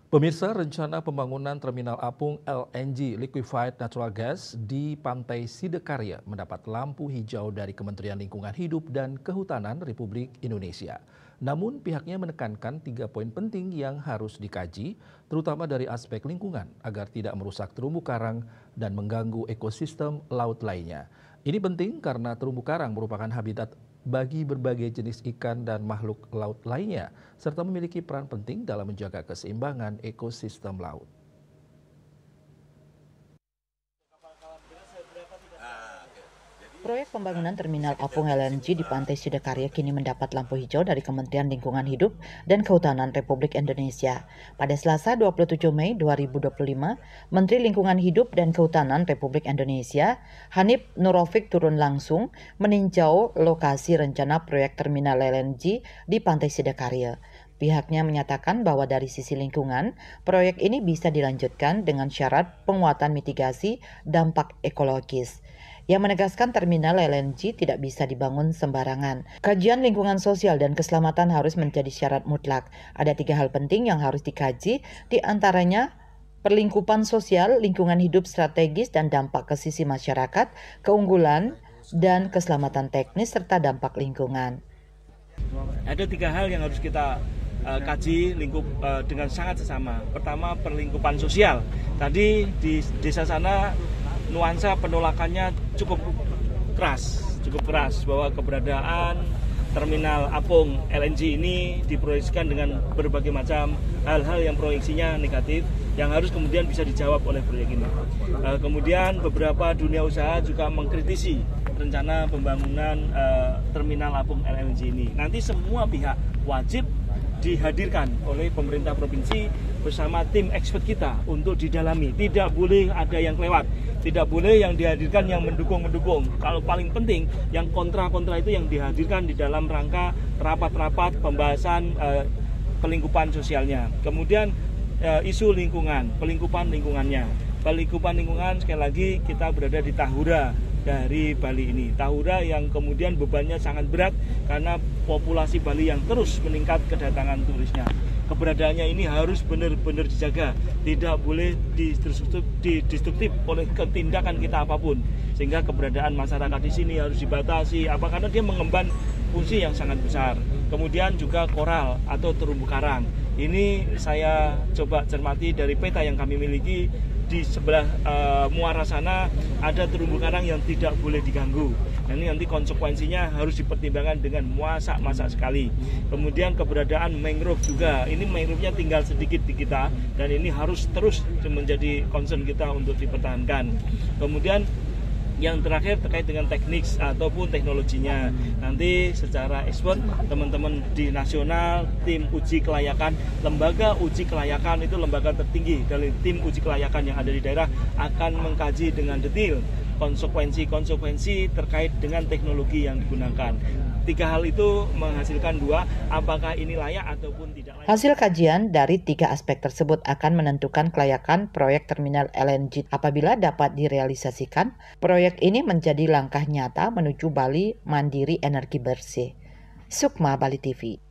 Pemirsa, rencana pembangunan terminal apung LNG Liquefied Natural Gas di Pantai Sidekarya mendapat lampu hijau dari Kementerian Lingkungan Hidup dan Kehutanan Republik Indonesia. Namun pihaknya menekankan 3 poin penting yang harus dikaji, terutama dari aspek lingkungan agar tidak merusak terumbu karang dan mengganggu ekosistem laut lainnya. Ini penting karena terumbu karang merupakan habitat bagi berbagai jenis ikan dan makhluk laut lainnya, serta memiliki peran penting dalam menjaga keseimbangan ekosistem laut. Proyek pembangunan terminal apung LNG di Pantai Sidekarya kini mendapat lampu hijau dari Kementerian Lingkungan Hidup dan Kehutanan Republik Indonesia. Pada Selasa 27 Mei 2025, Menteri Lingkungan Hidup dan Kehutanan Republik Indonesia, Hanif Nurofik turun langsung meninjau lokasi rencana proyek terminal LNG di Pantai Sidekarya. Pihaknya menyatakan bahwa dari sisi lingkungan, proyek ini bisa dilanjutkan dengan syarat penguatan mitigasi dampak ekologis, yang menegaskan terminal LNG tidak bisa dibangun sembarangan. Kajian lingkungan sosial dan keselamatan harus menjadi syarat mutlak. Ada 3 hal penting yang harus dikaji, di antaranya perlingkupan sosial, lingkungan hidup strategis, dan dampak ke sisi masyarakat, keunggulan, dan keselamatan teknis, serta dampak lingkungan. Ada 3 hal yang harus kita kaji dengan sangat seksama. Pertama, perlingkupan sosial. Tadi di desa sana nuansa penolakannya cukup keras bahwa keberadaan terminal apung LNG ini diproyeksikan dengan berbagai macam hal-hal yang proyeksinya negatif yang harus kemudian bisa dijawab oleh proyek ini. Kemudian beberapa dunia usaha juga mengkritisi rencana pembangunan terminal apung LNG ini. Nanti semua pihak wajib dihadirkan oleh pemerintah provinsi bersama tim expert kita untuk didalami. Tidak boleh ada yang kelewat, tidak boleh yang dihadirkan yang mendukung-mendukung. Kalau paling penting yang kontra-kontra itu yang dihadirkan di dalam rangka rapat-rapat pembahasan pelingkupan sosialnya. Kemudian isu lingkungan, pelingkupan lingkungannya. Pelingkupan lingkungan, sekali lagi kita berada di Tahura dari Bali ini. Tahura yang kemudian bebannya sangat berat karena populasi Bali yang terus meningkat kedatangan turisnya. Keberadaannya ini harus benar-benar dijaga, tidak boleh didestruktif oleh tindakan kita apapun. Sehingga keberadaan masyarakat di sini harus dibatasi, karena dia mengemban fungsi yang sangat besar. Kemudian juga koral atau terumbu karang. Ini saya coba cermati dari peta yang kami miliki. Di sebelah muara sana ada terumbu karang yang tidak boleh diganggu. Ini nanti konsekuensinya harus dipertimbangkan dengan masak sekali. Kemudian keberadaan mangrove juga. Ini mangrove-nya tinggal sedikit di kita dan ini harus terus menjadi concern kita untuk dipertahankan. Kemudian yang terakhir terkait dengan teknik ataupun teknologinya. Nanti secara ekspor teman-teman di nasional, tim uji kelayakan, lembaga uji kelayakan itu lembaga tertinggi dari tim uji kelayakan yang ada di daerah akan mengkaji dengan detail konsekuensi terkait dengan teknologi yang digunakan. 3 hal itu menghasilkan 2, apakah ini layak ataupun tidak layak. Hasil kajian dari 3 aspek tersebut akan menentukan kelayakan proyek terminal LNG. Apabila dapat direalisasikan, proyek ini menjadi langkah nyata menuju Bali mandiri energi bersih. Sukma, Bali TV.